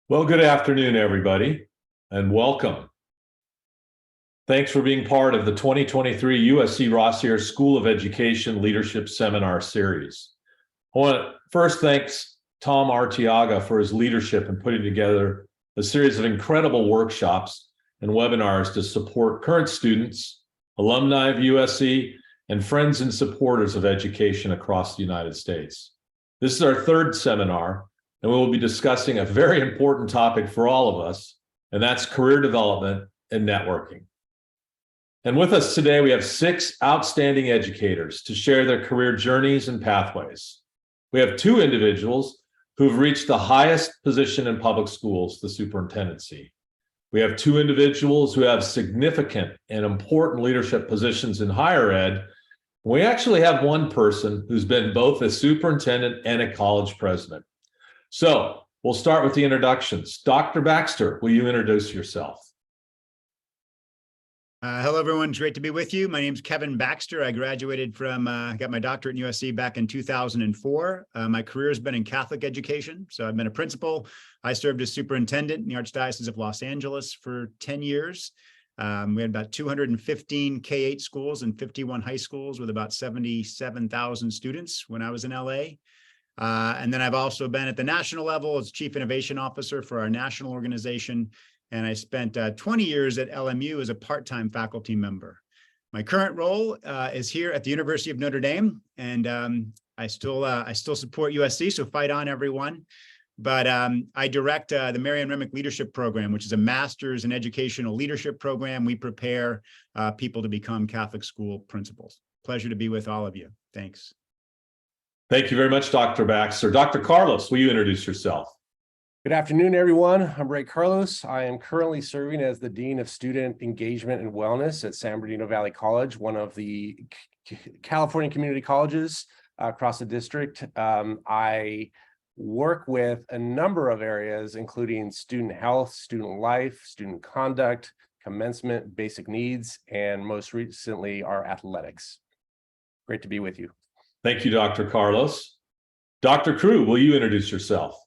Well, good afternoon, everybody, and welcome. Thanks for being part of the 2023 USC Rossier School of Education Leadership Seminar Series. I want to first thank Tom Artiaga for his leadership in putting together a series of incredible workshops and webinars to support current students, alumni of USC, and friends and supporters of education across the United States. This is our third seminar, and we will be discussing a very important topic for all of us, and that's career development and networking. And with us today, we have 6 outstanding educators to share their career journeys and pathways. We have 2 individuals who've reached the highest position in public schools, the superintendency. We have 2 individuals who have significant and important leadership positions in higher ed. We actually have 1 person who's been both a superintendent and a college president. So we'll start with the introductions. Dr. Baxter, will you introduce yourself? Hello, everyone. It's great to be with you. My name is Kevin Baxter. I graduated from, got my doctorate in USC back in 2004. My career has been in Catholic education. So I've been a principal. I served as superintendent in the Archdiocese of Los Angeles for 10 years. We had about 215 K-8 schools and 51 high schools with about 77,000 students when I was in LA. And then I've also been at the national level as Chief Innovation Officer for our national organization. And I spent 20 years at LMU as a part-time faculty member. My current role is here at the University of Notre Dame, and I still support USC, so fight on, everyone. But I direct the Remick Leadership Program, which is a master's in educational leadership program. We prepare people to become Catholic school principals. Pleasure to be with all of you. Thanks. Thank you very much, Dr. Baxter. Dr. Carlos, will you introduce yourself? Good afternoon, everyone. I'm Ray Carlos. I am currently serving as the Dean of Student Engagement and Wellness at San Bernardino Valley College, one of the California community colleges across the district. I work with a number of areas, including student health, student life, student conduct, commencement, basic needs, and most recently, our athletics. Great to be with you. Thank you, Dr. Carlos. Dr. Crew, will you introduce yourself?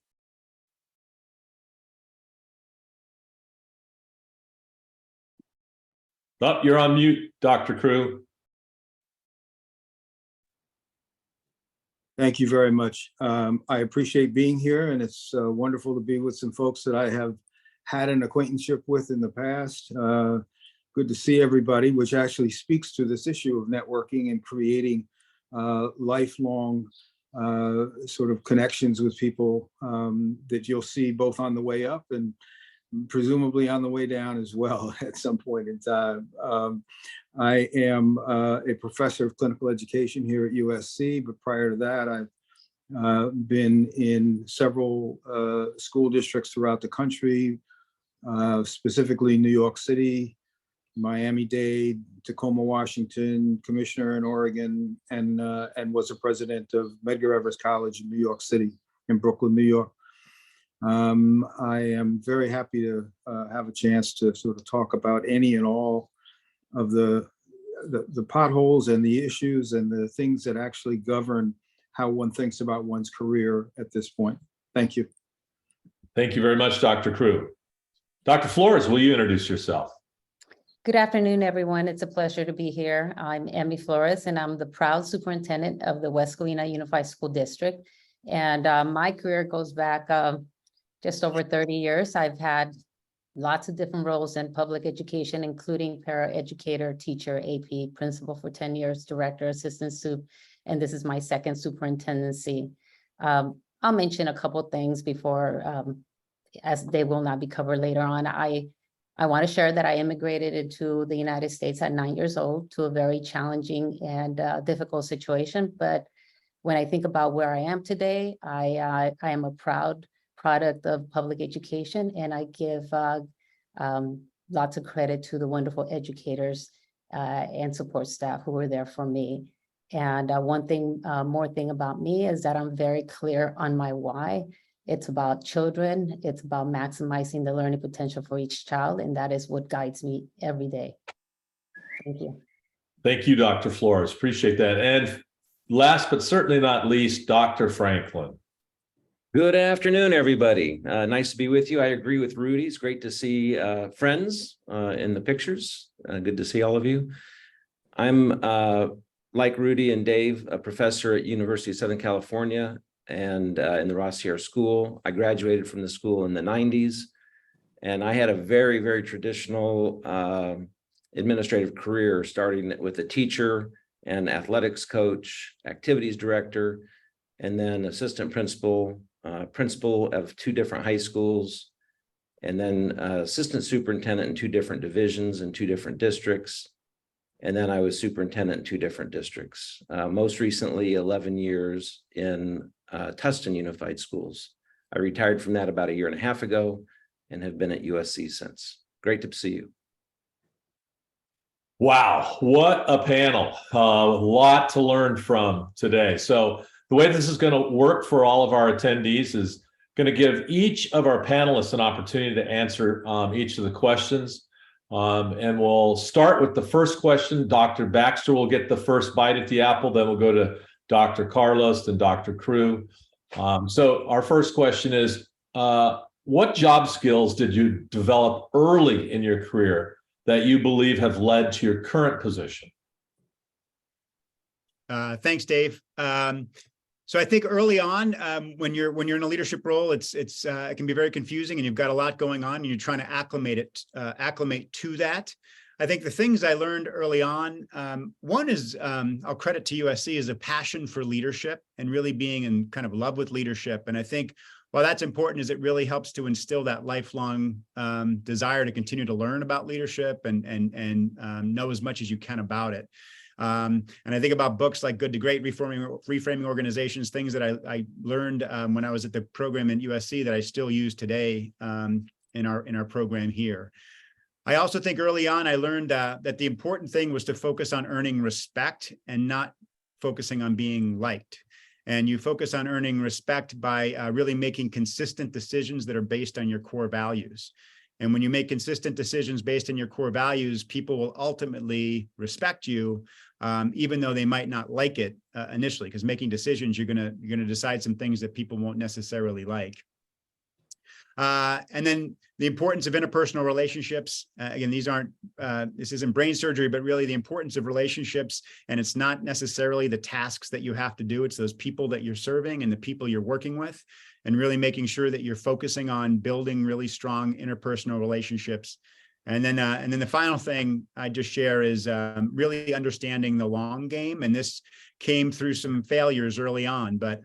Oh, you're on mute, Dr. Crew. Thank you very much. I appreciate being here, and it's wonderful to be with some folks that I have had an acquaintanceship with in the past. Good to see everybody, which actually speaks to this issue of networking and creating lifelong sort of connections with people that you'll see both on the way up and presumably on the way down as well at some point in time. I am a professor of clinical education here at USC, but prior to that, I've been in several school districts throughout the country, specifically New York City, Miami-Dade, Tacoma, Washington, commissioner in Oregon, and was a president of Medgar Evers College in New York City, in Brooklyn, New York. I am very happy to have a chance to sort of talk about any and all of the potholes and the issues and the things that actually govern how one thinks about one's career at this point. Thank you. Thank you very much, Dr. Crew. Dr. Flores, will you introduce yourself? Good afternoon, everyone. It's a pleasure to be here. I'm Emmy Flores, and I'm the proud superintendent of the West Covina Unified School District. And my career goes back just over 30 years. I've had lots of different roles in public education, including paraeducator, teacher, AP, principal for 10 years, director, assistant sup, and this is my second superintendency. I'll mention a couple things before, as they will not be covered later on. I want to share that I immigrated into the United States at 9 years old to a very challenging and difficult situation. But when I think about where I am today, I am a proud product of public education, and I give lots of credit to the wonderful educators and support staff who were there for me. And one thing, more thing about me is that I'm very clear on my why. It's about children. It's about maximizing the learning potential for each child, and that is what guides me every day. Thank you. Thank you, Dr. Flores. Appreciate that. And last but certainly not least, Dr. Franklin. Good afternoon, everybody. Nice to be with you. I agree with Rudy. It's great to see friends in the pictures. Good to see all of you. I'm, like Rudy and Dave, a professor at University of Southern California and in the Rossier School. I graduated from the school in the 90s, and I had a very, very traditional administrative career, starting with a teacher and athletics coach, activities director, and then assistant principal, principal of 2 different high schools, and then assistant superintendent in 2 different divisions in 2 different districts. And then I was superintendent in 2 different districts. Most recently, 11 years in Tustin Unified Schools. I retired from that about 1.5 years ago and have been at USC since. Great to see you. Wow, what a panel. A lot to learn from today. So the way this is going to work for all of our attendees is going to give each of our panelists an opportunity to answer each of the questions. And we'll start with the first question. Dr. Baxter will get the first bite at the apple, then we'll go to Dr. Carlos and Dr. Crew. So our first question is, what job skills did you develop early in your career that you believe have led to your current position? Thanks, Dave. So I think early on, when you're in a leadership role, it can be very confusing, and you've got a lot going on, and you're trying to acclimate to that. I think the things I learned early on, one is, I'll credit to USC, is a passion for leadership and really being in kind of love with leadership. And I think while that's important, is it really helps to instill that lifelong desire to continue to learn about leadership and know as much as you can about it. And I think about books like Good to Great, Reframing Organizations, things that I learned when I was at the program at USC that I still use today in our program here. I also think early on I learned that the important thing was to focus on earning respect and not focusing on being liked. And you focus on earning respect by really making consistent decisions that are based on your core values. And when you make consistent decisions based on your core values, people will ultimately respect you, even though they might not like it initially, because making decisions, you're gonna decide some things that people won't necessarily like. And then the importance of interpersonal relationships. Again, this isn't brain surgery, but really the importance of relationships. And it's not necessarily the tasks that you have to do. It's those people that you're serving and the people you're working with, and really making sure that you're focusing on building really strong interpersonal relationships. And then the final thing I just share is really understanding the long game. And this came through some failures early on, but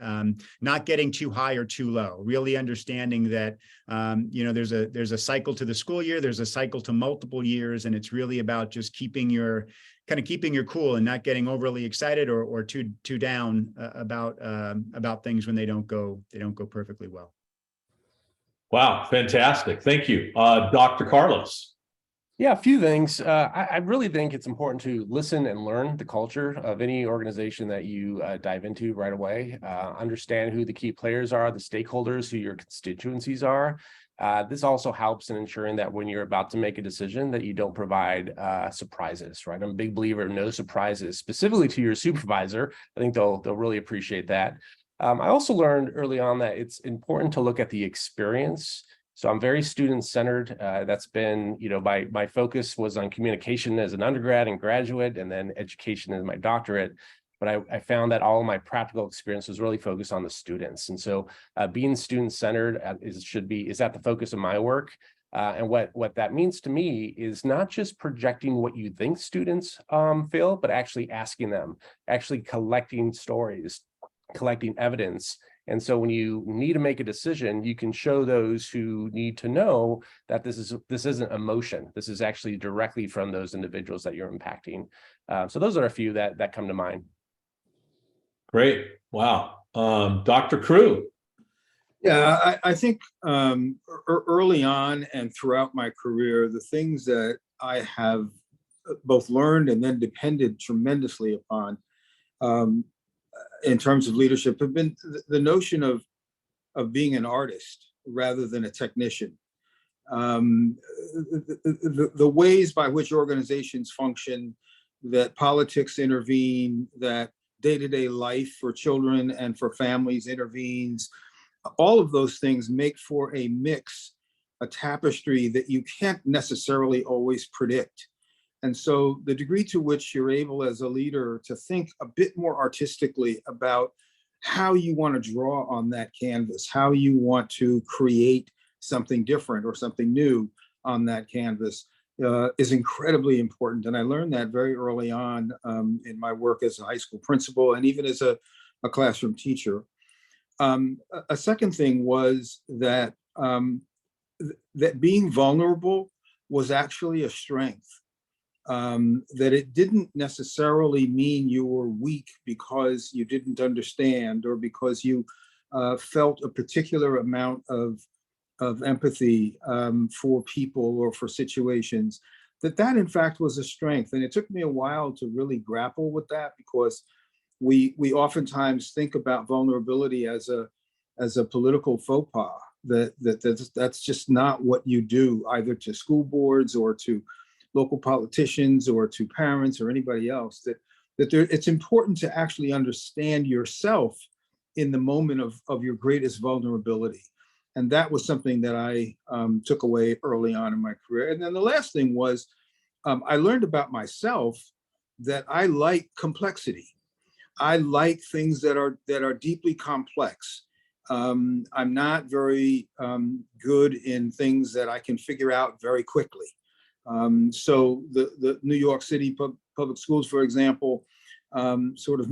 not getting too high or too low. Really understanding that there's a cycle to the school year, there's a cycle to multiple years, and it's really about just keeping your cool and not getting overly excited or too down about things when they don't go perfectly well. Wow, fantastic. Thank you. Dr. Carlos. Yeah, a few things. I really think it's important to listen and learn the culture of any organization that you dive into right away. Understand who the key players are, the stakeholders, who your constituencies are. This also helps in ensuring that when you're about to make a decision that you don't provide surprises, right? I'm a big believer in no surprises, specifically to your supervisor. I think they'll really appreciate that. I also learned early on that it's important to look at the experience. So I'm very student-centered. That's been, my focus was on communication as an undergrad and graduate, and then education as my doctorate. But I found that all of my practical experience was really focused on the students. And so being student-centered is at the focus of my work. And what that means to me is not just projecting what you think students feel, but actually asking them, actually collecting stories, collecting evidence. And so when you need to make a decision, you can show those who need to know that this isn't emotion. This is actually directly from those individuals that you're impacting. So those are a few that come to mind. Great. Wow. Dr. Crew. Yeah, I think early on and throughout my career, the things that I have both learned and then depended tremendously upon in terms of leadership have been the notion of being an artist rather than a technician. The ways by which organizations function, that politics intervene, that day-to-day life for children and for families intervenes, all of those things make for a mix, a tapestry that you can't necessarily always predict. And so the degree to which you're able as a leader to think a bit more artistically about how you want to draw on that canvas, how you want to create something different or something new on that canvas is incredibly important. And I learned that very early on in my work as a high school principal and even as a classroom teacher. A second thing was that that being vulnerable was actually a strength. That it didn't necessarily mean you were weak because you didn't understand or because you felt a particular amount of empathy for people or for situations, that in fact was a strength. And it took me a while to really grapple with that, because we oftentimes think about vulnerability as a political faux pas, that's just not what you do, either to school boards or to local politicians or to parents or anybody else, that it's important to actually understand yourself in the moment of your greatest vulnerability. And that was something that I took away early on in my career. And then the last thing was, I learned about myself that I like complexity. I like things that are deeply complex. I'm not very good in things that I can figure out very quickly. So the New York City public schools, for example, sort of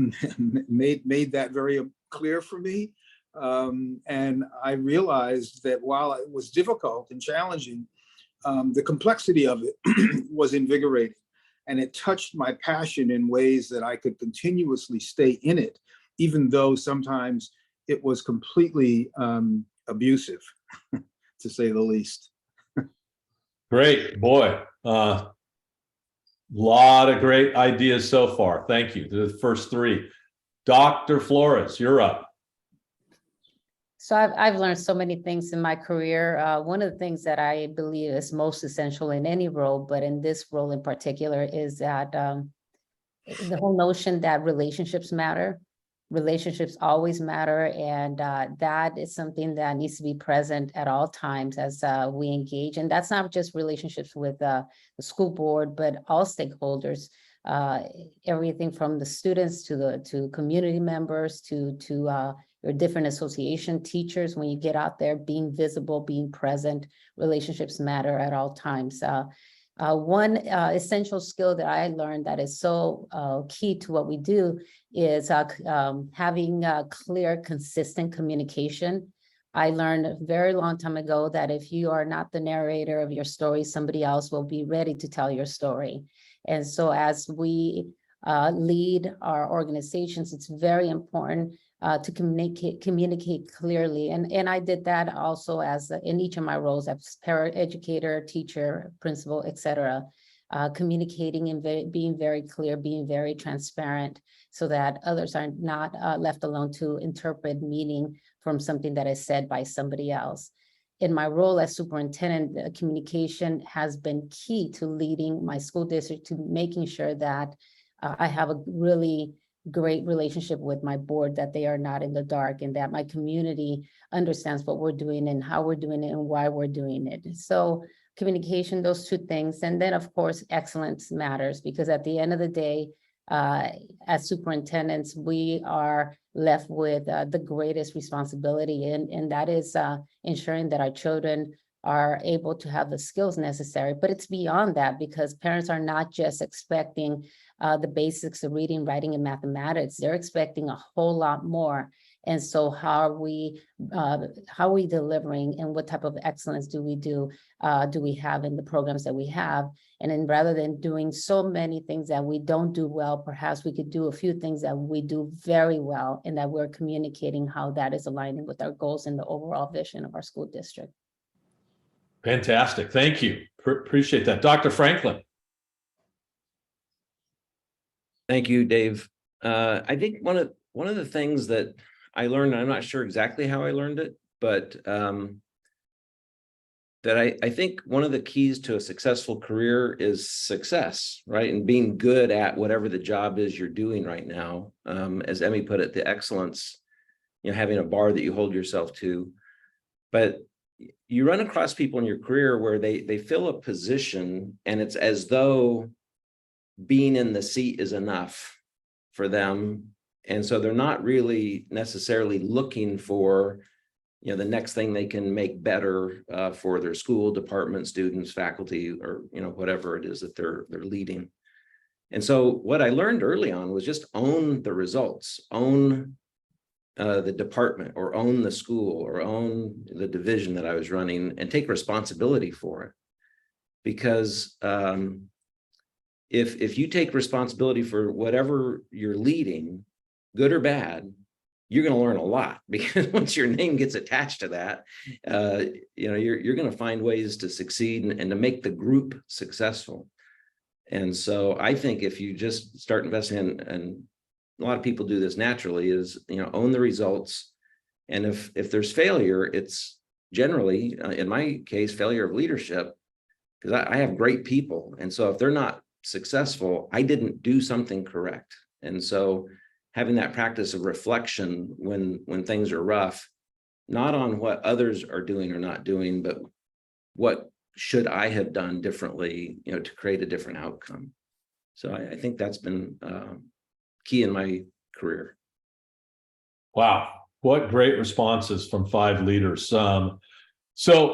made that very clear for me. And I realized that while it was difficult and challenging, the complexity of it was invigorating. And it touched my passion in ways that I could continuously stay in it, even though sometimes it was completely abusive, to say the least. Great, boy. Lot of great ideas so far. Thank you. The first three. Dr. Flores, you're up. So I've learned so many things in my career. One of the things that I believe is most essential in any role, but in this role in particular, is that the whole notion that relationships matter. Relationships always matter, and that is something that needs to be present at all times as we engage. And that's not just relationships with the school board, but all stakeholders. Everything from the students to community members to your different association teachers. When you get out there, being visible, being present, relationships matter at all times. One essential skill that I learned that is so key to what we do is having clear, consistent communication. I learned a very long time ago that if you are not the narrator of your story, somebody else will be ready to tell your story. And so as we lead our organizations, it's very important to communicate clearly. And I did that also as in each of my roles as paraeducator, teacher, principal, etc. Communicating and being very clear, being very transparent, so that others are not left alone to interpret meaning from something that is said by somebody else. In my role as superintendent, communication has been key to leading my school district, to making sure that I have a really great relationship with my board, that they are not in the dark, and that my community understands what we're doing and how we're doing it and why we're doing it. So communication, those two things. And then of course, excellence matters, because at the end of the day, as superintendents, we are left with the greatest responsibility, and that is ensuring that our children are able to have the skills necessary. But it's beyond that, because parents are not just expecting the basics of reading, writing, and mathematics. They're expecting a whole lot more. And so how are we delivering, and what type of excellence do we have in the programs that we have? And then rather than doing so many things that we don't do well, perhaps we could do a few things that we do very well, and that we're communicating how that is aligning with our goals and the overall vision of our school district. Fantastic. Thank you. Appreciate that. Dr. Franklin. Thank you, Dave. I think one of the things that I learned, I'm not sure exactly how I learned it, but that I think one of the keys to a successful career is success, right? And being good at whatever the job is you're doing right now. As Emmy put it, the excellence having a bar that you hold yourself to. But you run across people in your career where they fill a position and it's as though being in the seat is enough for them. And so they're not really necessarily looking for, the next thing they can make better for their school, department, students, faculty, or, whatever it is that they're leading. And so what I learned early on was just own the results, own the department, or own the school, or own the division that I was running, and take responsibility for it. Because if you take responsibility for whatever you're leading, good or bad, you're going to learn a lot, because once your name gets attached to that, you're going to find ways to succeed and to make the group successful. And so I think if you just start investing in, and a lot of people do this naturally, is, own the results. And if there's failure, it's generally, in my case, failure of leadership, because I have great people. And so if they're not successful, I didn't do something correct. And so having that practice of reflection when things are rough, not on what others are doing or not doing, but what should I have done differently, to create a different outcome. So I think that's been key in my career. Wow, what great responses from 5 leaders. So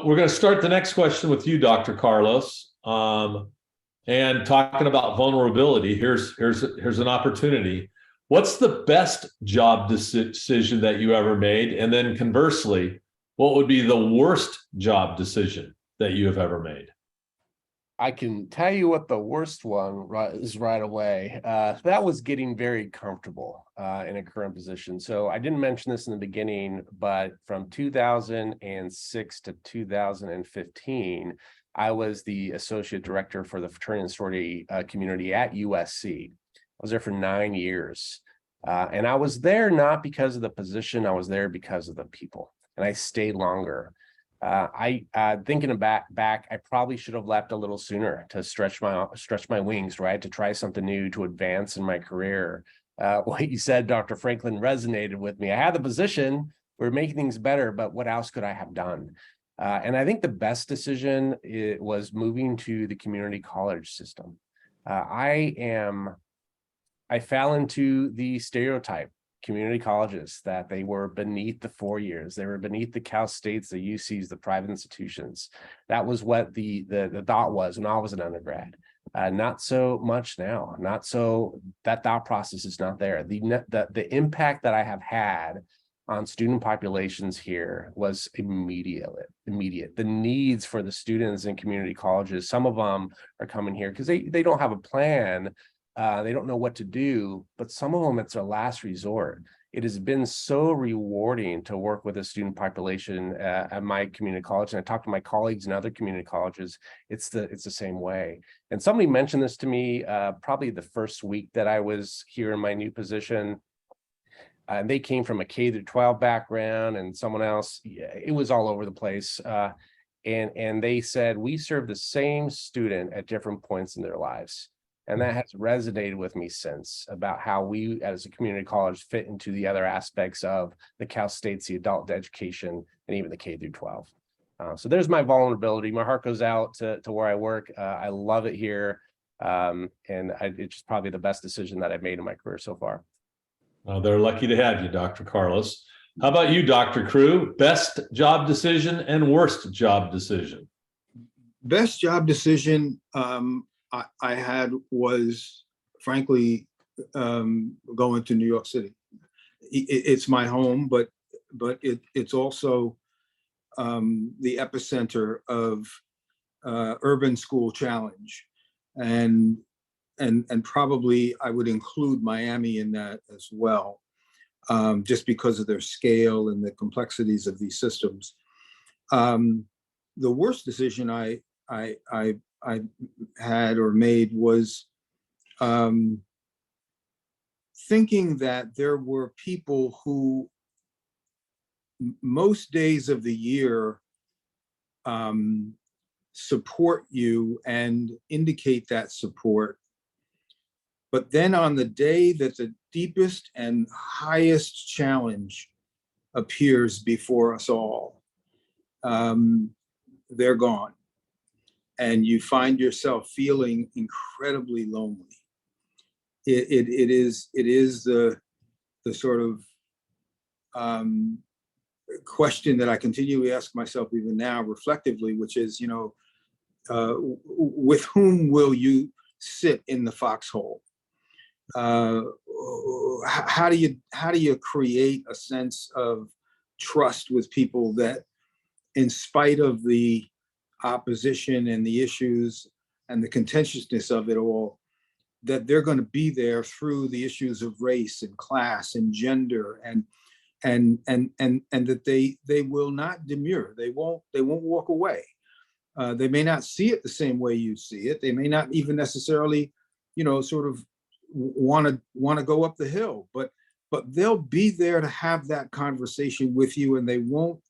we're going to start the next question with you, Dr. Carlos. And talking about vulnerability, here's an opportunity. What's the best job decision that you ever made? And then conversely, what would be the worst job decision that you have ever made? I can tell you what the worst one is right away. That was getting very comfortable in a current position. So I didn't mention this in the beginning, but from 2006 to 2015, I was the associate director for the fraternity and sorority community at USC. I was there for 9 years. And I was there not because of the position, I was there because of the people. And I stayed longer. Thinking back, I probably should have left a little sooner to stretch my wings, right? To try something new, to advance in my career. What you said, Dr. Franklin, resonated with me. I had the position, we were making things better, but what else could I have done? And I think the best decision was moving to the community college system. I fell into the stereotype community colleges that they were beneath the 4 years. They were beneath the Cal States, the UCs, the private institutions. That was what the thought was when I was an undergrad. Not so much now. Not so, that thought process is not there. The impact that I have had on student populations here was immediate. The needs for the students in community colleges, some of them are coming here because they don't have a plan. They don't know what to do, but some of them, it's their last resort. It has been so rewarding to work with a student population at my community college. And I talk to my colleagues in other community colleges. It's the same way. And somebody mentioned this to me probably the first week that I was here in my new position. And they came from a K-12 background, and someone else, it was all over the place. And they said, we serve the same student at different points in their lives. And that has resonated with me since, about how we as a community college fit into the other aspects of the Cal States, the adult education, and even the K-12. So there's my vulnerability. My heart goes out to where I work. I love it here. It's probably the best decision that I've made in my career so far. Well, they're lucky to have you, Dr. Carlos. How about you, Dr. Crew? Best job decision and worst job decision? Best job decision I had was, frankly, going to New York City. It's my home, but it's also the epicenter of urban school challenge, and probably I would include Miami in that as well, just because of their scale and the complexities of these systems. The worst decision I had or made was thinking that there were people who most days of the year support you and indicate that support. But then on the day that the deepest and highest challenge appears before us all, they're gone. And you find yourself feeling incredibly lonely. It is the sort of question that I continually ask myself even now reflectively, which is, with whom will you sit in the foxhole? How do you create a sense of trust with people that, in spite of the opposition and the issues and the contentiousness of it all, that they're going to be there through the issues of race and class and gender, and that they will not demur. They won't walk away. They may not see it the same way you see it. They may not even necessarily, sort of want to go up the hill, but they'll be there to have that conversation with you, and they won't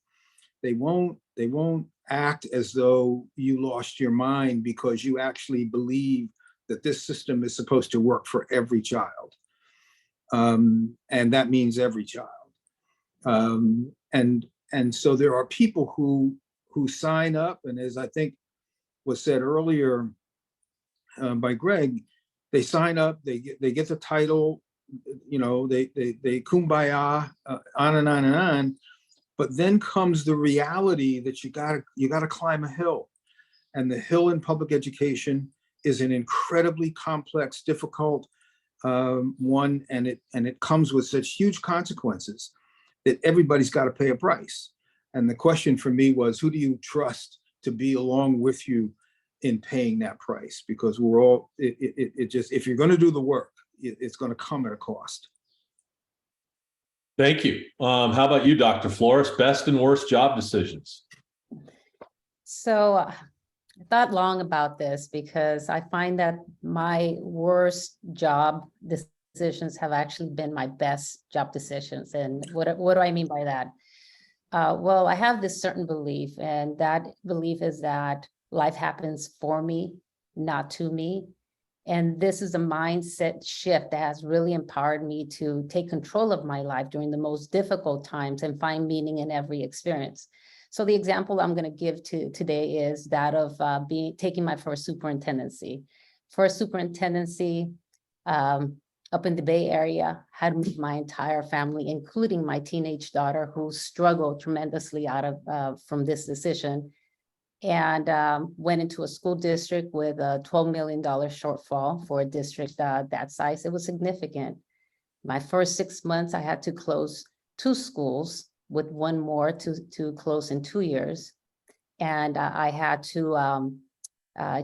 act as though you lost your mind because you actually believe that this system is supposed to work for every child. And that means every child. And so there are people who sign up, and as I think was said earlier by Greg, they sign up, they get the title, they kumbaya, on and on and on. But then comes the reality that you gotta climb a hill, and the hill in public education is an incredibly complex, difficult one, and it comes with such huge consequences that everybody's got to pay a price. And the question for me was, who do you trust to be along with you in paying that price? Because we're all if you're going to do the work, it's going to come at a cost. Thank you. How about you, Dr. Flores? Best and worst job decisions? So I thought long about this because I find that my worst job decisions have actually been my best job decisions. And what do I mean by that? Well, I have this certain belief, and that belief is that life happens for me, not to me. And this is a mindset shift that has really empowered me to take control of my life during the most difficult times and find meaning in every experience. So the example I'm going to give today is that of taking my first superintendency. First superintendency up in the Bay Area, had moved my entire family, including my teenage daughter, who struggled tremendously from this decision, and went into a school district with a $12 million shortfall for a district that size. It was significant. My first 6 months, I had to close 2 schools, with one more to close in 2 years. And I had to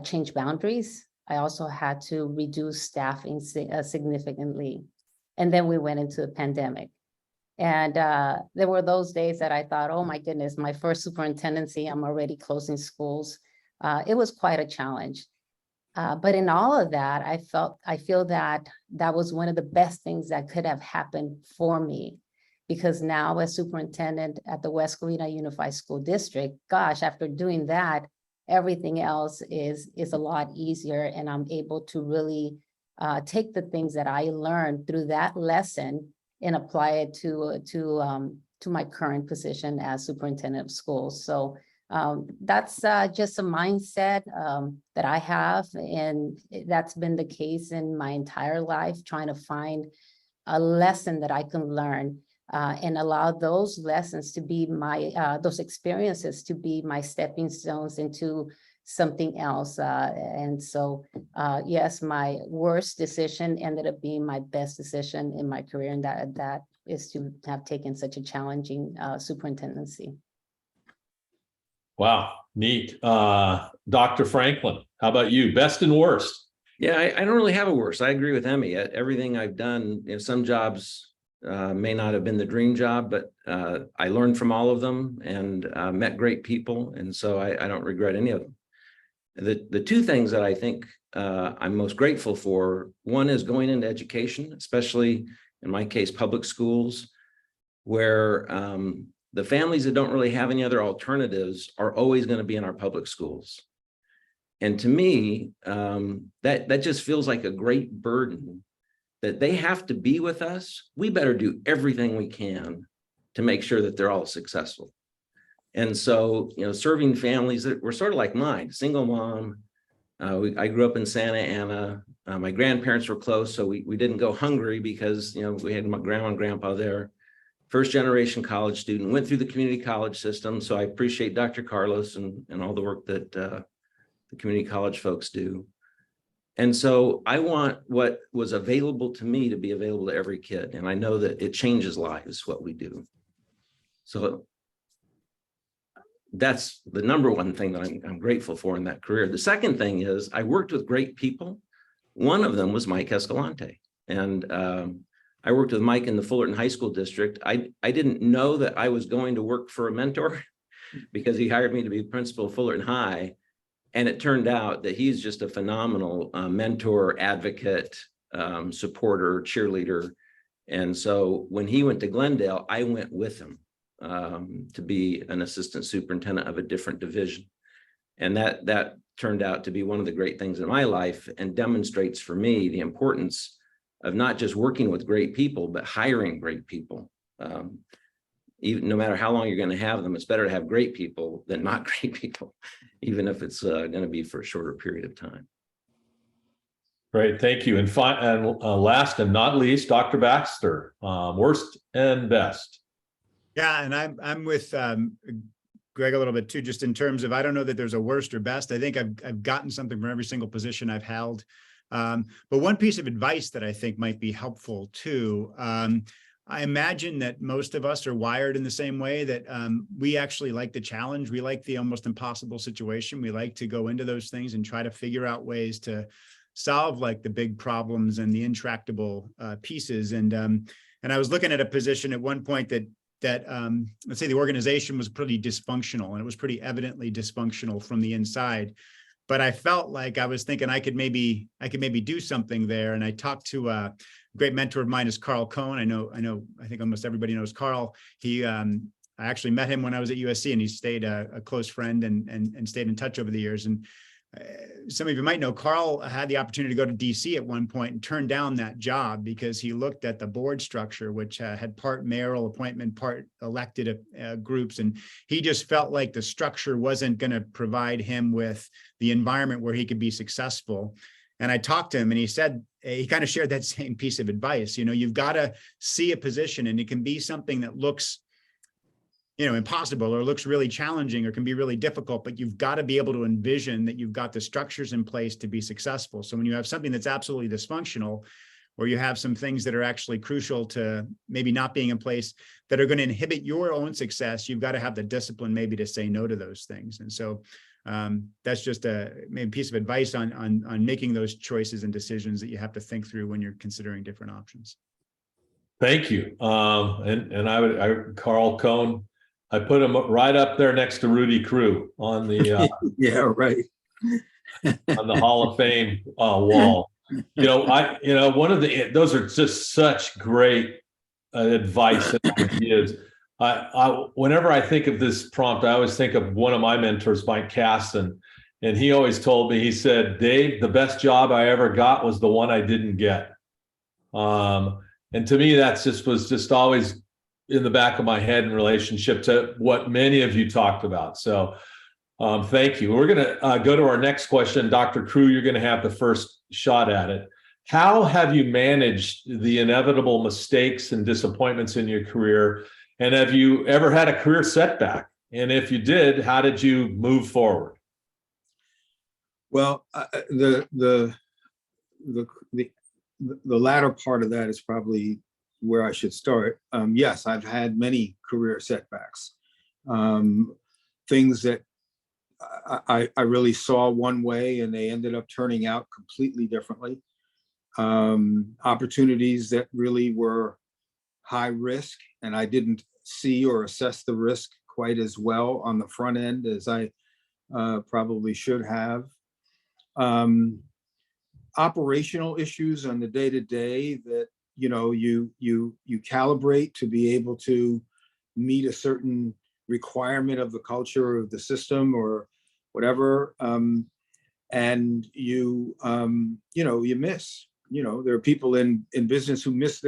change boundaries. I also had to reduce staffing significantly. And then we went into the pandemic. And there were those days that I thought, oh my goodness, my first superintendency, I'm already closing schools. It was quite a challenge. But in all of that, I feel that that was one of the best things that could have happened for me. Because now as superintendent at the West Covina Unified School District, gosh, after doing that, everything else is a lot easier. And I'm able to really take the things that I learned through that lesson and apply it to my current position as superintendent of schools. So that's just a mindset that I have. And that's been the case in my entire life, trying to find a lesson that I can learn and allow those lessons to be those experiences to be my stepping stones into something else. And so, yes, my worst decision ended up being my best decision in my career, and that is to have taken such a challenging superintendency. Wow, neat. Dr. Franklin, how about you? Best and worst? Yeah, I don't really have a worst. I agree with Emmy. Everything I've done, some jobs may not have been the dream job, but I learned from all of them and met great people. And so I don't regret any of them. The 2 things that I think I'm most grateful for, one is going into education, especially in my case, public schools, where the families that don't really have any other alternatives are always going to be in our public schools. And to me, that just feels like a great burden that they have to be with us. We better do everything we can to make sure that they're all successful. And so, serving families that were sort of like mine, single mom. I grew up in Santa Ana. My grandparents were close, so we didn't go hungry because, we had my grandma and grandpa there. First generation college student, went through the community college system. So I appreciate Dr. Carlos and all the work that the community college folks do. And so I want what was available to me to be available to every kid. And I know that it changes lives, what we do. So that's the number one thing that I'm grateful for in that career. The second thing is I worked with great people. One of them was Mike Escalante. And I worked with Mike in the Fullerton High School District. I didn't know that I was going to work for a mentor because he hired me to be principal of Fullerton High. And it turned out that he's just a phenomenal mentor, advocate, supporter, cheerleader. And so when he went to Glendale, I went with him to be an assistant superintendent of a different division. And that turned out to be one of the great things in my life and demonstrates for me the importance of not just working with great people, but hiring great people. Even no matter how long you're going to have them, it's better to have great people than not great people, even if it's going to be for a shorter period of time. Great, thank you. And last and not least, Dr. Baxter, worst and best. Yeah, and I'm with Greg a little bit too, just in terms of, I don't know that there's a worst or best. I think I've gotten something from every single position I've held. But one piece of advice that I think might be helpful too, I imagine that most of us are wired in the same way that we actually like the challenge. We like the almost impossible situation. We like to go into those things and try to figure out ways to solve like the big problems and the intractable pieces. And I was looking at a position at one point that let's say the organization was pretty dysfunctional, and it was pretty evidently dysfunctional from the inside. But I felt like I was thinking I could maybe do something there. And I talked to a great mentor of mine is Carl Cohn. I think almost everybody knows Carl. I actually met him when I was at USC, and he stayed a close friend and stayed in touch over the years. And some of you might know Carl had the opportunity to go to DC at one point and turn down that job because he looked at the board structure, which had part mayoral appointment, part elected groups. And he just felt like the structure wasn't going to provide him with the environment where he could be successful. And I talked to him, and he said, he kind of shared that same piece of advice. You've got to see a position, and it can be something that looks impossible or looks really challenging or can be really difficult, but you've got to be able to envision that you've got the structures in place to be successful. So when you have something that's absolutely dysfunctional, or you have some things that are actually crucial to maybe not being in place that are going to inhibit your own success, you've got to have the discipline maybe to say no to those things. And so that's just maybe piece of advice on making those choices and decisions that you have to think through when you're considering different options. Thank you. Carl Cohn, I put him right up there next to Rudy Crew on the yeah, right. on the Hall of Fame wall. Those are just such great advice and ideas. Whenever I think of this prompt, I always think of one of my mentors, Mike Caston, and he always told me, he said, Dave, the best job I ever got was the one I didn't get. And to me, was just always in the back of my head in relationship to what many of you talked about. So thank you. We're going to go to our next question. Dr. Crew, you're going to have the first shot at it. How have you managed the inevitable mistakes and disappointments in your career? And have you ever had a career setback? And if you did, how did you move forward? Well, the latter part of that is probably where I should start. Yes, I've had many career setbacks. Things that I really saw one way and they ended up turning out completely differently. Opportunities that really were high risk, and I didn't see or assess the risk quite as well on the front end as I probably should have. Operational issues on the day-to-day that you calibrate to be able to meet a certain requirement of the culture of the system or whatever, and you miss. There are people in business who miss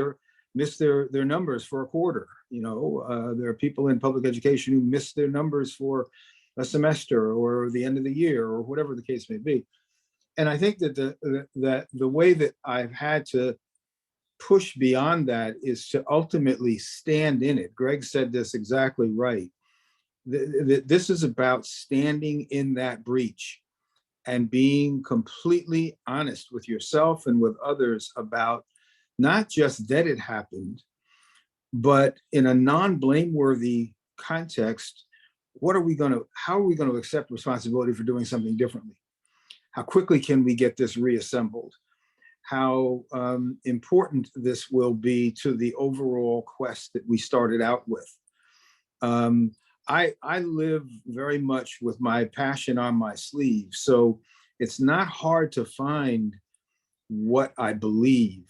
miss their numbers for a quarter. There are people in public education who miss their numbers for a semester or the end of the year or whatever the case may be. And I think that the way that I've had to push beyond that is to ultimately stand in it. Greg said this exactly right. This is about standing in that breach and being completely honest with yourself and with others about not just that it happened, but in a non-blameworthy context, how are we going to accept responsibility for doing something differently? How quickly can we get this reassembled? How important this will be to the overall quest that we started out with. I live very much with my passion on my sleeve, so it's not hard to find what I believe.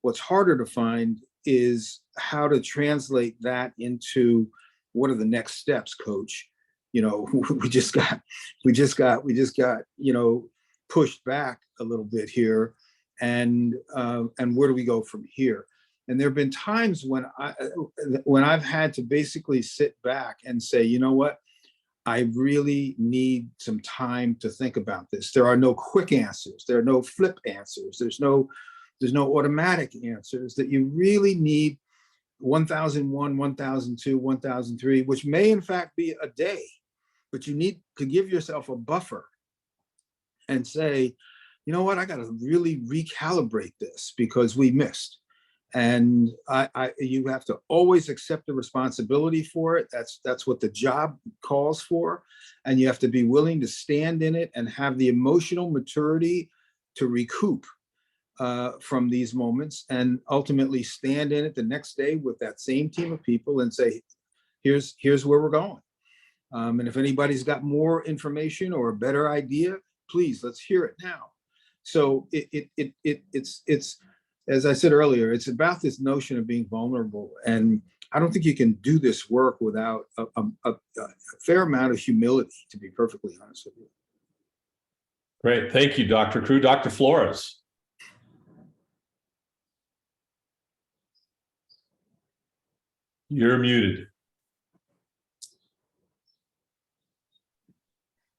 What's harder to find is how to translate that into what are the next steps, coach. We just got pushed back a little bit here, and where do we go from here? And there have been times when I've had to basically sit back and say, you know what, I really need some time to think about this. There are no quick answers. There are no flip answers. There's no automatic answers. That you really need 1001, 1002, 1003, which may in fact be a day, but you need to give yourself a buffer and say, you know what, I got to really recalibrate this because we missed. And you have to always accept the responsibility for it. That's what the job calls for. And you have to be willing to stand in it and have the emotional maturity to recoup from these moments and ultimately stand in it the next day with that same team of people and say, here's where we're going. And if anybody's got more information or a better idea, please, let's hear it now. So it's as I said earlier, it's about this notion of being vulnerable. And I don't think you can do this work without a fair amount of humility, to be perfectly honest with you. Great. Thank you, Dr. Crew. Dr. Flores. You're muted.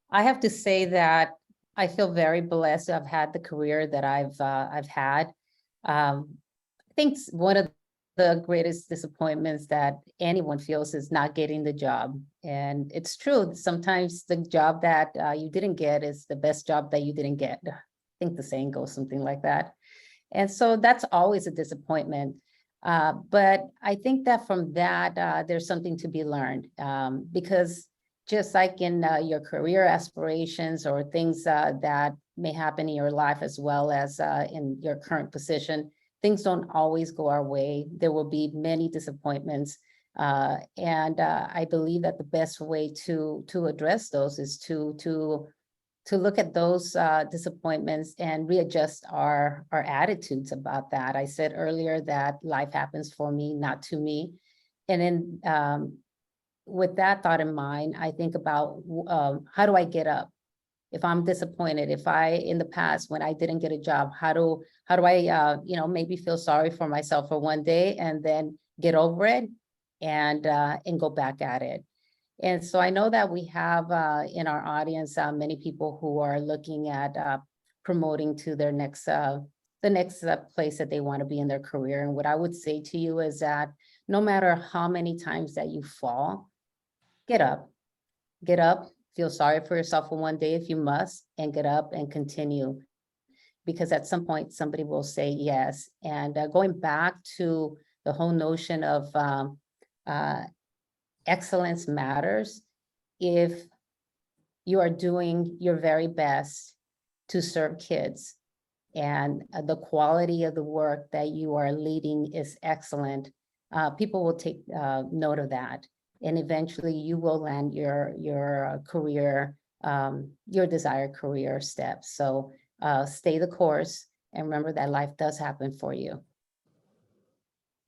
I have to say that I feel very blessed to have had the career that I've had. I think one of the greatest disappointments that anyone feels is not getting the job. And it's true, sometimes the job that you didn't get is the best job that you didn't get. I think the saying goes something like that. And so that's always a disappointment. But I think that from that, there's something to be learned because just like in your career aspirations or things that may happen in your life as well as in your current position, things don't always go our way. There will be many disappointments. And I believe that the best way to address those is to look at those disappointments and readjust our attitudes about that. I said earlier that life happens for me, not to me. And then with that thought in mind, I think about how do I get up? If I'm disappointed, if in the past when I didn't get a job, how do I maybe feel sorry for myself for one day and then get over it and go back at it. And so I know that we have in our audience many people who are looking at promoting to their next the next place that they want to be in their career. And what I would say to you is that no matter how many times that you fall, get up, feel sorry for yourself for one day if you must, and get up and continue. Because at some point, somebody will say yes. And going back to the whole notion of excellence matters. If you are doing your very best to serve kids and the quality of the work that you are leading is excellent, people will take note of that. And eventually you will land your career, your desired career steps. So stay the course and remember that life does happen for you.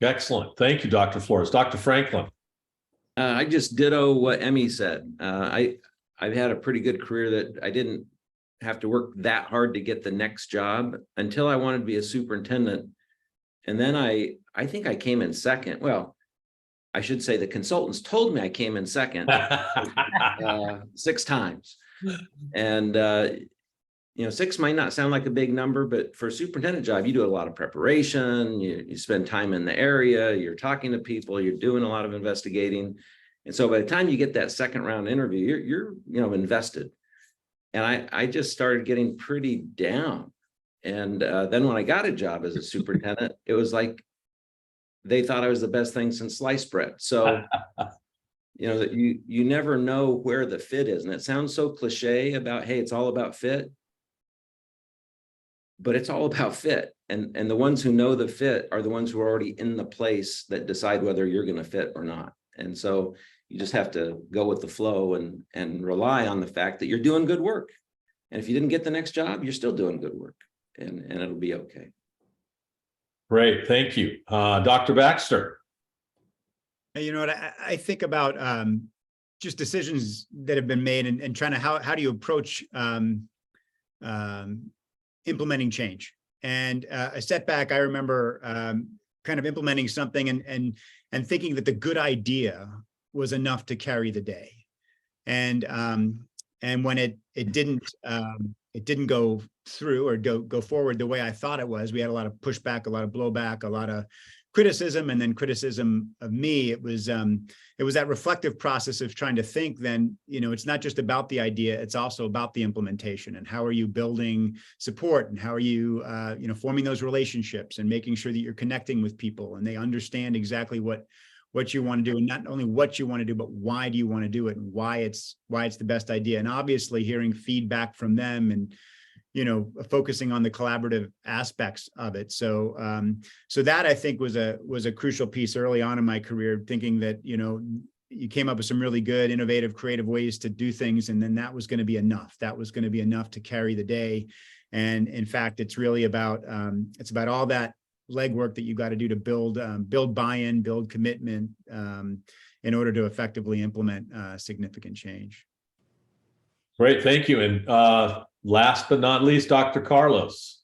Excellent. Thank you, Dr. Flores. Dr. Franklin. I just ditto what Emmy said. I've had a pretty good career that I didn't have to work that hard to get the next job until I wanted to be a superintendent. And then I think I came in second. Well, I should say the consultants told me I came in second 6 times. And, 6 might not sound like a big number, but for a superintendent job, you do a lot of preparation, you spend time in the area, you're talking to people, you're doing a lot of investigating. And so by the time you get that second round interview, you're invested. And I just started getting pretty down. And then when I got a job as a superintendent, it was like they thought I was the best thing since sliced bread. So, that you never know where the fit is. And it sounds so cliche about, hey, it's all about fit. But it's all about fit. And the ones who know the fit are the ones who are already in the place that decide whether you're going to fit or not. And so you just have to go with the flow and rely on the fact that you're doing good work. And if you didn't get the next job, you're still doing good work, and it'll be okay. Great, thank you. Dr. Baxter. And you know what, I think about just decisions that have been made and trying to, how do you approach implementing change? And a setback, I remember kind of implementing something and thinking that the good idea was enough to carry the day. And when it didn't go through or go forward the way I thought it was, we had a lot of pushback, a lot of blowback, a lot of criticism, and then criticism of me. It was that reflective process of trying to think, then, it's not just about the idea, it's also about the implementation, and how are you building support, and how are you forming those relationships and making sure that you're connecting with people and they understand exactly what you want to do, and not only what you want to do, but why do you want to do it, and why it's the best idea. And obviously hearing feedback from them, and focusing on the collaborative aspects of it. So that, I think, was a crucial piece early on in my career, thinking that, you came up with some really good, innovative, creative ways to do things, and then that was going to be enough. That was going to be enough to carry the day. And in fact, it's really about, all that legwork that you got to do to build buy-in, build commitment, in order to effectively implement significant change. Great, thank you. And last but not least, Dr. Carlos.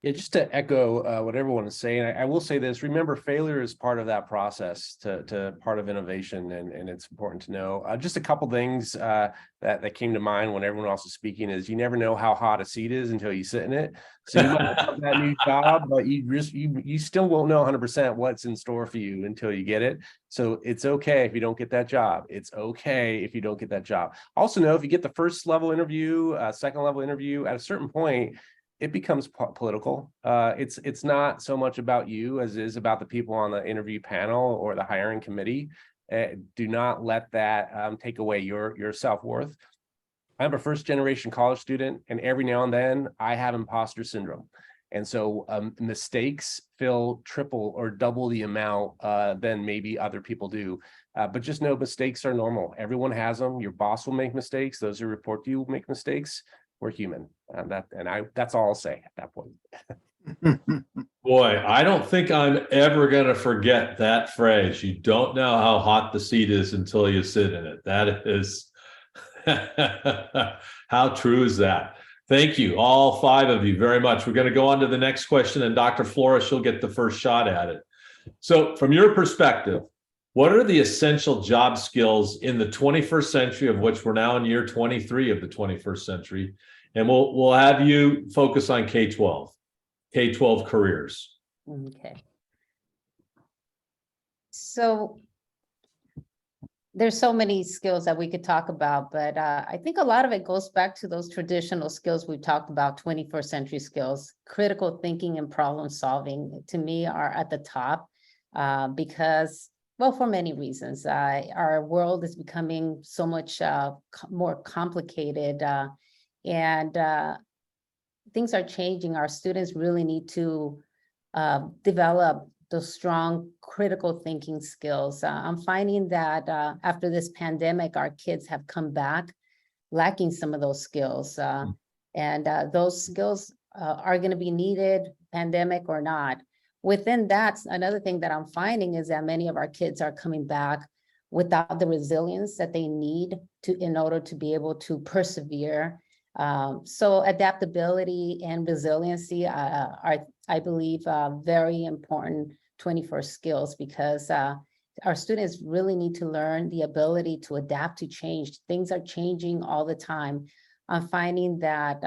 Yeah, just to echo what everyone is saying, I will say this: remember, failure is part of that process, to part of innovation, and it's important to know. Just a couple things that came to mind when everyone else is speaking is, you never know how hot a seat is until you sit in it. So you might have that new job, but you still won't know 100% what's in store for you until you get it. So it's okay if you don't get that job. It's okay if you don't get that job. Also know, if you get the first level interview, second level interview, at a certain point, it becomes political. It's not so much about you as it is about the people on the interview panel or the hiring committee. Do not let that take away your self-worth. I'm a first-generation college student, and every now and then I have imposter syndrome. And so mistakes fill triple or double the amount than maybe other people do. But just know, mistakes are normal. Everyone has them. Your boss will make mistakes. Those who report to you will make mistakes. We're human. That's all I'll say at that point. Boy, I don't think I'm ever going to forget that phrase. You don't know how hot the seat is until you sit in it. That is, how true is that? Thank you, all 5 of you, very much. We're going to go on to the next question, and Dr. Flores, she'll get the first shot at it. So from your perspective, what are the essential job skills in the 21st century, of which we're now in year 23 of the 21st century? And we'll have you focus on K-12 careers. Okay. So there's so many skills that we could talk about, but I think a lot of it goes back to those traditional skills we talked about, 21st century skills. Critical thinking and problem solving, to me, are at the top because, well, for many reasons. Our world is becoming so much more complicated, and things are changing. Our students really need to develop those strong critical thinking skills. I'm finding that after this pandemic, our kids have come back lacking some of those skills. And those skills are going to be needed, pandemic or not. Within that, another thing that I'm finding is that many of our kids are coming back without the resilience that they need in order to be able to persevere. So adaptability and resiliency are I believe, very important 21st skills, because our students really need to learn the ability to adapt to change. Things are changing all the time. I'm finding that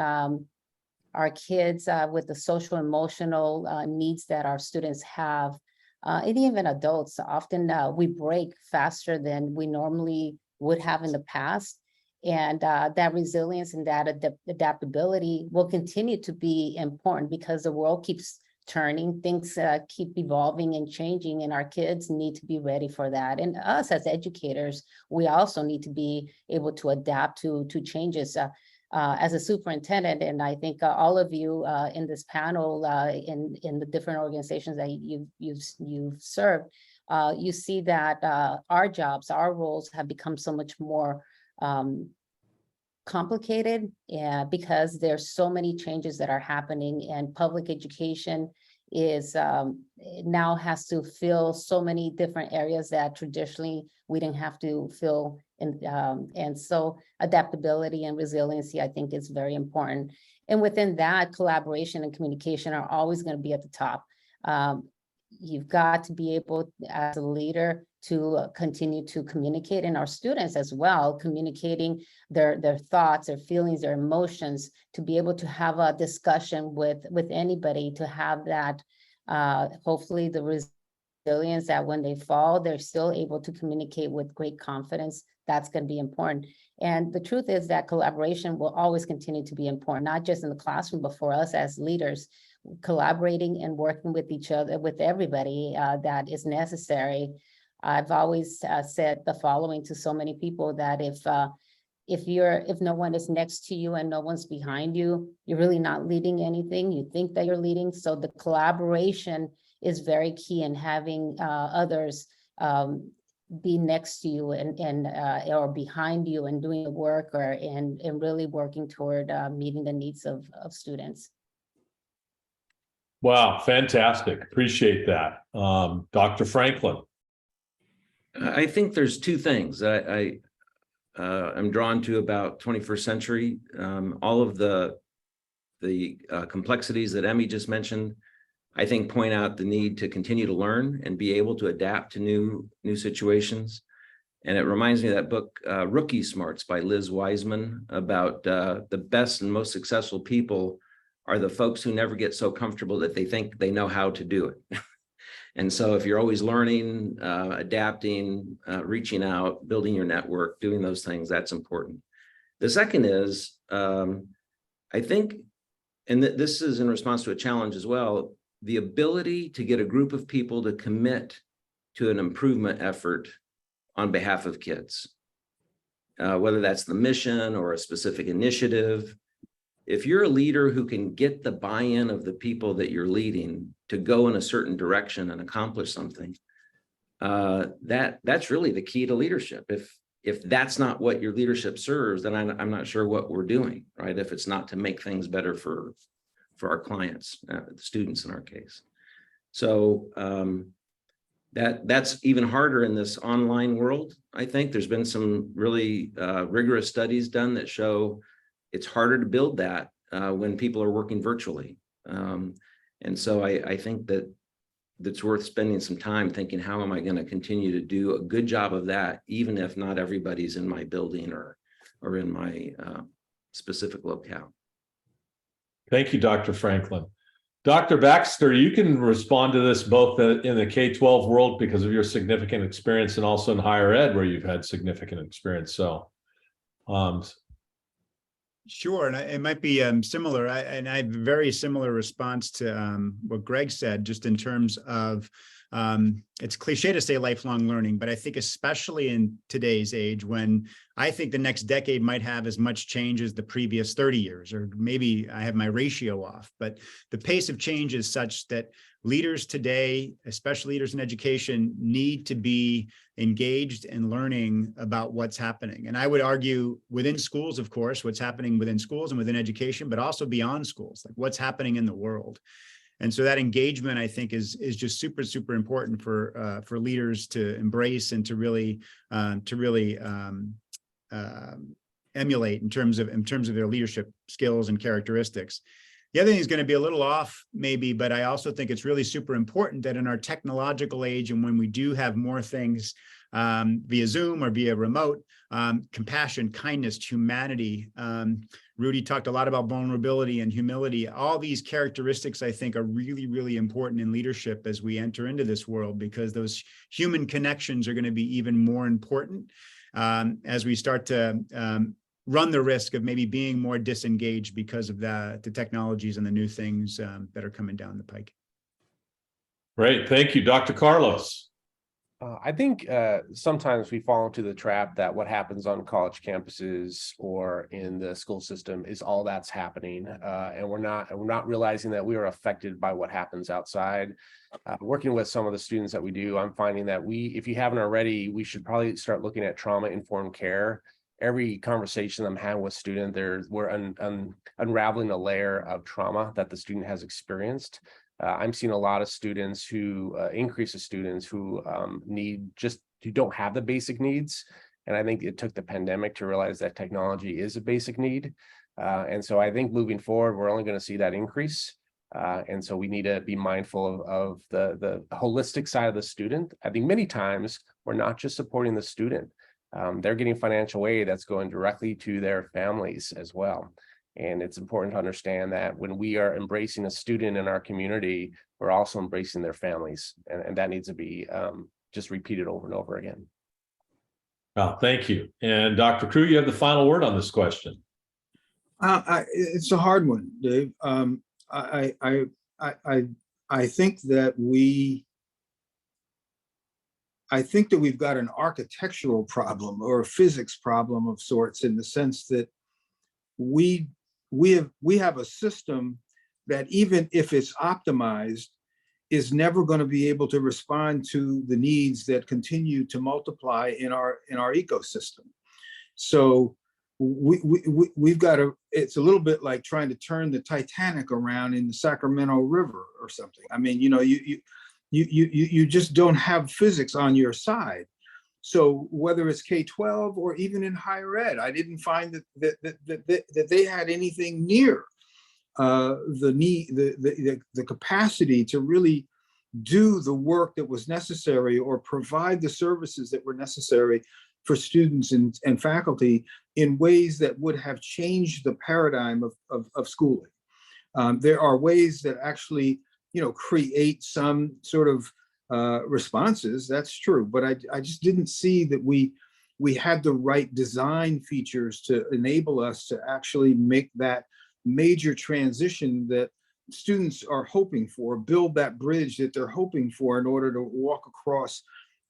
our kids with the social emotional needs that our students have, and even adults, often we break faster than we normally would have in the past. And that resilience and that adaptability will continue to be important, because the world keeps turning, things keep evolving and changing, and our kids need to be ready for that. And us as educators, we also need to be able to adapt to changes. As a superintendent, and I think all of you in this panel, in the different organizations that you've served, you see that our jobs, our roles have become so much more complicated, because there's so many changes that are happening, and public education is now has to fill so many different areas that traditionally we didn't have to fill. And so adaptability and resiliency, I think, is very important. And within that, collaboration and communication are always going to be at the top. You've got to be able, as a leader, to continue to communicate, and our students as well, communicating their thoughts, their feelings, their emotions, to be able to have a discussion with anybody, to have that, hopefully the resilience that when they fall, they're still able to communicate with great confidence. That's going to be important. And the truth is that collaboration will always continue to be important, not just in the classroom, but for us as leaders, collaborating and working with each other, with everybody that is necessary. I've always said the following to so many people, that if no one is next to you and no one's behind you, you're really not leading anything. You think that you're leading. So the collaboration is very key in having others be next to you and or behind you and doing the work, or and really working toward meeting the needs of students. Wow, fantastic. Appreciate that. Dr. Franklin. I think there's two things I'm drawn to about 21st century. All of the complexities that Emmy just mentioned, I think, point out the need to continue to learn and be able to adapt to new situations. And it reminds me of that book, Rookie Smarts by Liz Wiseman, about the best and most successful people are the folks who never get so comfortable that they think they know how to do it. And so if you're always learning, adapting, reaching out, building your network, doing those things, that's important. The second is, I think, and this is in response to a challenge as well, the ability to get a group of people to commit to an improvement effort on behalf of kids, whether that's the mission or a specific initiative. If you're a leader who can get the buy-in of the people that you're leading to go in a certain direction and accomplish something, that's really the key to leadership. If that's not what your leadership serves, then I'm not sure what we're doing, right? If it's not to make things better for our clients, the students in our case. So that's even harder in this online world. I think there's been some really rigorous studies done that show it's harder to build that when people are working virtually. And so I think that's worth spending some time thinking, how am I going to continue to do a good job of that, even if not everybody's in my building or in my specific locale. Thank you, Dr. Franklin. Dr. Baxter, you can respond to this both in the K-12 world because of your significant experience, and also in higher ed where you've had significant experience. So, sure, and it might be similar. I have a very similar response to what Greg said, just in terms of it's cliche to say lifelong learning, but I think especially in today's age, when I think the next decade might have as much change as the previous 30 years, or maybe I have my ratio off, but the pace of change is such that leaders today, especially leaders in education, need to be engaged in learning about what's happening. And I would argue within schools, of course, what's happening within schools and within education, but also beyond schools, like what's happening in the world. And so that engagement, I think, is just super, super important for leaders to embrace and to really emulate in terms of their leadership skills and characteristics. The other thing is going to be a little off maybe, but I also think it's really super important that in our technological age, and when we do have more things via Zoom or via remote, compassion, kindness, humanity. Rudy talked a lot about vulnerability and humility. All these characteristics, I think, are really, really important in leadership as we enter into this world, because those human connections are going to be even more important as we start to run the risk of maybe being more disengaged because of the technologies and the new things that are coming down the pike. Great. Thank you, Dr. Carlos. I think sometimes we fall into the trap that what happens on college campuses or in the school system is all that's happening, and we're not realizing that we are affected by what happens outside. Working with some of the students that we do, I'm finding that if you haven't already, we should probably start looking at trauma-informed care. Every conversation I'm having with student, we're unraveling a layer of trauma that the student has experienced. I'm seeing a lot of students who increase of students who who don't have the basic needs. And I think it took the pandemic to realize that technology is a basic need. And so I think moving forward, we're only going to see that increase. And so we need to be mindful of the holistic side of the student. I think many times we're not just supporting the student. They're getting financial aid that's going directly to their families as well. And it's important to understand that when we are embracing a student in our community, we're also embracing their families. And that needs to be just repeated over and over again. Thank you. And Dr. Crew, you have the final word on this question. It's a hard one, Dave. I think that we've got an architectural problem or a physics problem of sorts, in the sense that we have a system that, even if it's optimized, is never going to be able to respond to the needs that continue to multiply in our ecosystem. So we've got to, it's a little bit like trying to turn the Titanic around in the Sacramento River or something. I mean, you just don't have physics on your side. So whether it's K-12 or even in higher ed, I didn't find that they had anything near the capacity to really do the work that was necessary or provide the services that were necessary for students and faculty in ways that would have changed the paradigm of schooling. There are ways that actually, create some sort of responses, that's true, but I just didn't see that we had the right design features to enable us to actually make that major transition that students are hoping for, build that bridge that they're hoping for in order to walk across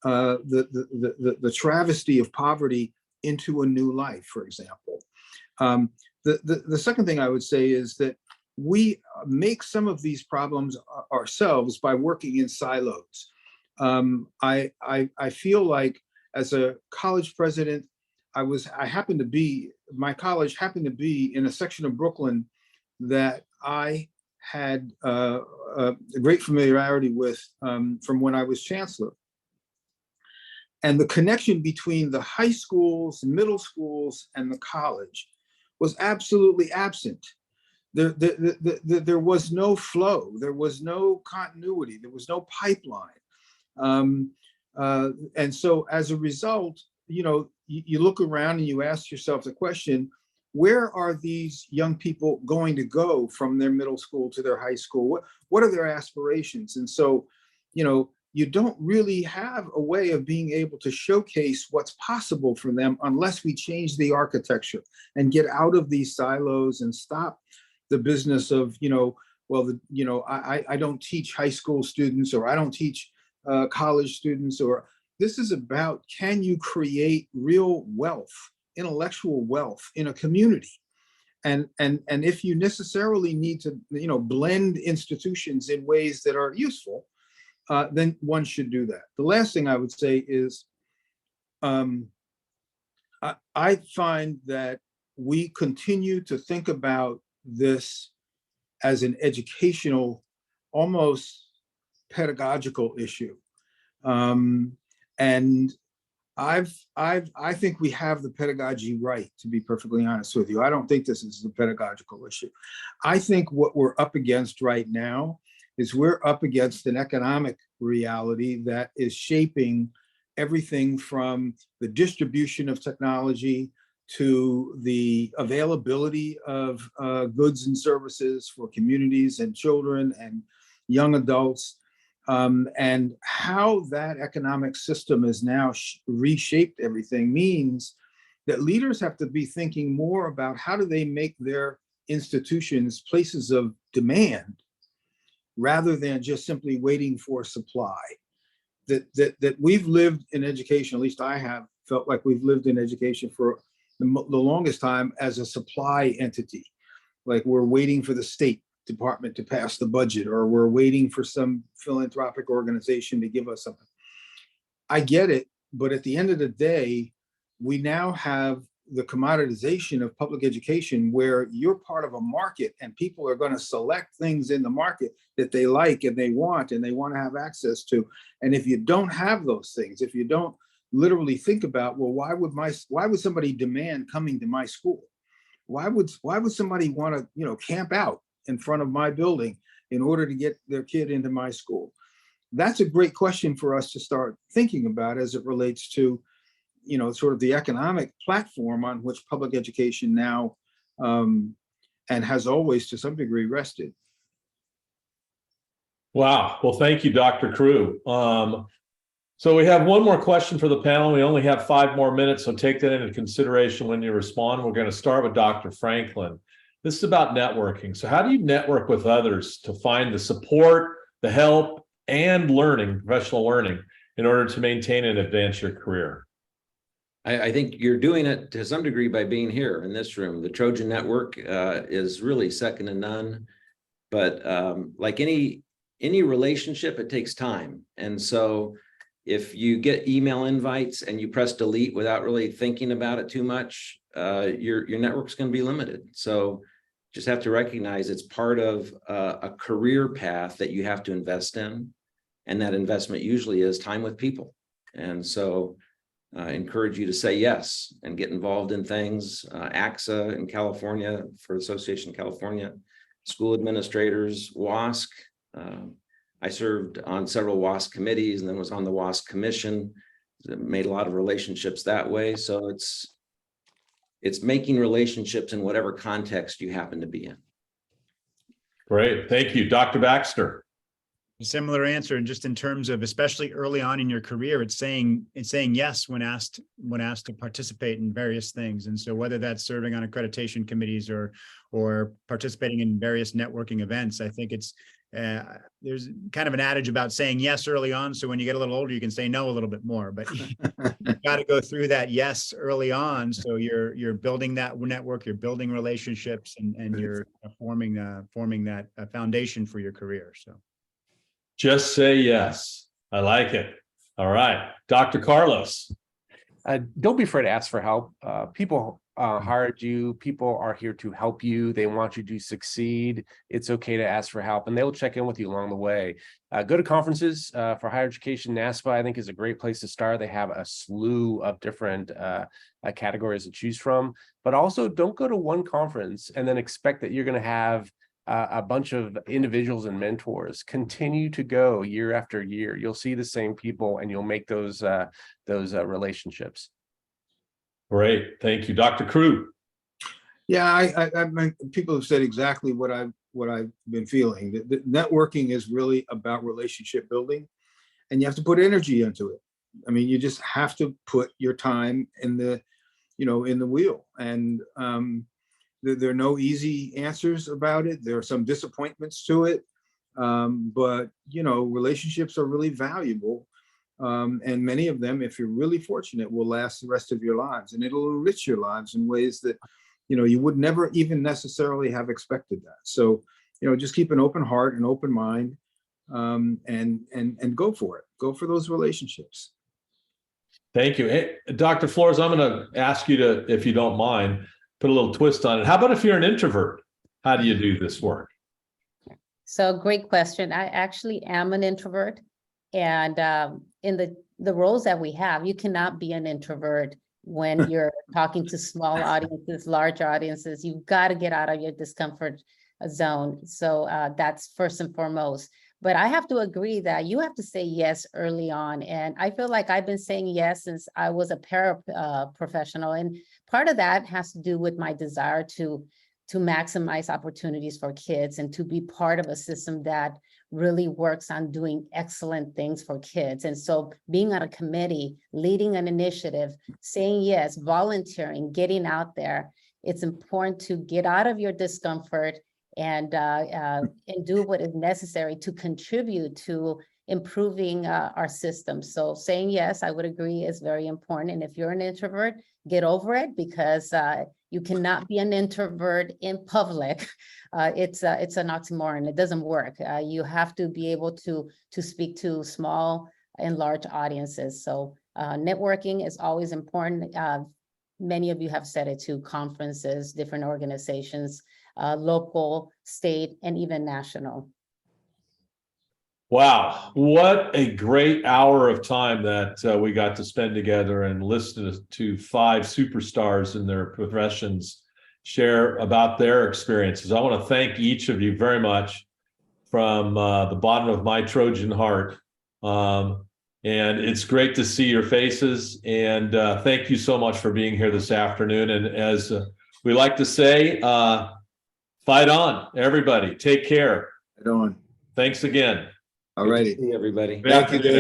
the travesty of poverty into a new life, for example. The second thing I would say is that we make some of these problems ourselves by working in silos. I feel like, as a college president, my college happened to be in a section of Brooklyn that I had a great familiarity with from when I was chancellor. And the connection between the high schools, middle schools, and the college was absolutely absent. There was no flow, there was no continuity, there was no pipeline. And so as a result, you look around and you ask yourself the question, where are these young people going to go from their middle school to their high school? What are their aspirations? And so, you don't really have a way of being able to showcase what's possible for them unless we change the architecture and get out of these silos and stop the business of, I don't teach high school students, or I don't teach college students, or this is about, can you create real wealth, intellectual wealth in a community? And if you necessarily need to, blend institutions in ways that are useful, then one should do that. The last thing I would say is, I find that we continue to think about this as an educational, almost pedagogical issue. And I think we have the pedagogy right, to be perfectly honest with you. I don't think this is a pedagogical issue. I think what we're up against right now is we're up against an economic reality that is shaping everything from the distribution of technology to the availability of goods and services for communities and children and young adults. And how that economic system has now reshaped everything means that leaders have to be thinking more about how do they make their institutions places of demand rather than just simply waiting for supply. That we've lived in education, at least I have felt like we've lived in education for the longest time as a supply entity. Like we're waiting for the state department to pass the budget, or we're waiting for some philanthropic organization to give us something. I get it, but at the end of the day, we now have the commoditization of public education where you're part of a market and people are going to select things in the market that they like and they want to have access to. And if you don't have those things, if you don't literally think about, well, why would somebody demand coming to my school? Why would somebody want to, camp out in front of my building in order to get their kid into my school? That's a great question for us to start thinking about as it relates to, sort of the economic platform on which public education now and has always to some degree rested. Wow. Well, thank you, Dr. Crew. So we have one more question for the panel. We only have 5 more minutes, so take that into consideration when you respond. We're going to start with Dr. Franklin. This is about networking. So how do you network with others to find the support, the help, and learning, professional learning, in order to maintain and advance your career? I think you're doing it to some degree by being here in this room. The Trojan Network is really second to none. But like any relationship, it takes time. And so if you get email invites and you press delete without really thinking about it too much, your network's going to be limited. So just have to recognize it's part of a career path that you have to invest in. And that investment usually is time with people. And so I encourage you to say yes and get involved in things. AXA in California, for Association California, school administrators, WASC. I served on several WASC committees and then was on the WASC commission. Made a lot of relationships that way. So it's making relationships in whatever context you happen to be in. Great. Thank you. Dr. Baxter. Similar answer, and just in terms of, especially early on in your career, it's saying yes when asked to participate in various things. And so whether that's serving on accreditation committees or participating in various networking events, I think it's there's kind of an adage about saying yes early on, so when you get a little older you can say no a little bit more, but you got to go through that yes early on, so you're building that network, you're building relationships, and you're forming that foundation for your career. So just say yes. I like it. All right. Dr. Carlos. Don't be afraid to ask for help. People hired you. People are here to help you. They want you to succeed. It's okay to ask for help, and they will check in with you along the way. Go to conferences for higher education. NASPA, I think, is a great place to start. They have a slew of different categories to choose from. But also, don't go to one conference and then expect that you're going to have a bunch of individuals and mentors. Continue to go year after year. You'll see the same people and you'll make those relationships. Great. Thank you. Dr. Crew. Yeah, I people have said exactly what I've been feeling. The networking is really about relationship building, and you have to put energy into it. I mean, you just have to put your time in the wheel. And there are no easy answers about it. There are some disappointments to it. But, relationships are really valuable. And many of them, if you're really fortunate, will last the rest of your lives, and it'll enrich your lives in ways that, you would never even necessarily have expected that. So, just keep an open heart, an open mind, and go for it. Go for those relationships. Thank you. Hey, Dr. Flores, I'm going to ask you to, if you don't mind, put a little twist on it. How about if you're an introvert? How do you do this work? So great question. I actually am an introvert. And in the roles that we have. You cannot be an introvert when you're talking to small audiences, large audiences. You've got to get out of your discomfort zone. So that's first and foremost. But I have to agree that you have to say yes early on. And I feel like I've been saying yes since I was a professional. And part of that has to do with my desire to maximize opportunities for kids and to be part of a system that really works on doing excellent things for kids. And so being on a committee, leading an initiative, saying yes, volunteering, getting out there, it's important to get out of your discomfort and do what is necessary to contribute to improving our system. So saying yes, I would agree, is very important. And if you're an introvert, get over it, because you cannot be an introvert in public. It's an oxymoron. It doesn't work. You have to be able to speak to small and large audiences. So networking is always important. Many of you have said it too: conferences, different organizations, local, state, and even national. Wow, what a great hour of time that we got to spend together and listen to 5 superstars in their professions share about their experiences. I want to thank each of you very much from the bottom of my Trojan heart. And it's great to see your faces. And thank you so much for being here this afternoon. And as we like to say, fight on, everybody. Take care. Right on. Thanks again. All righty. See everybody. Thank you, Dave.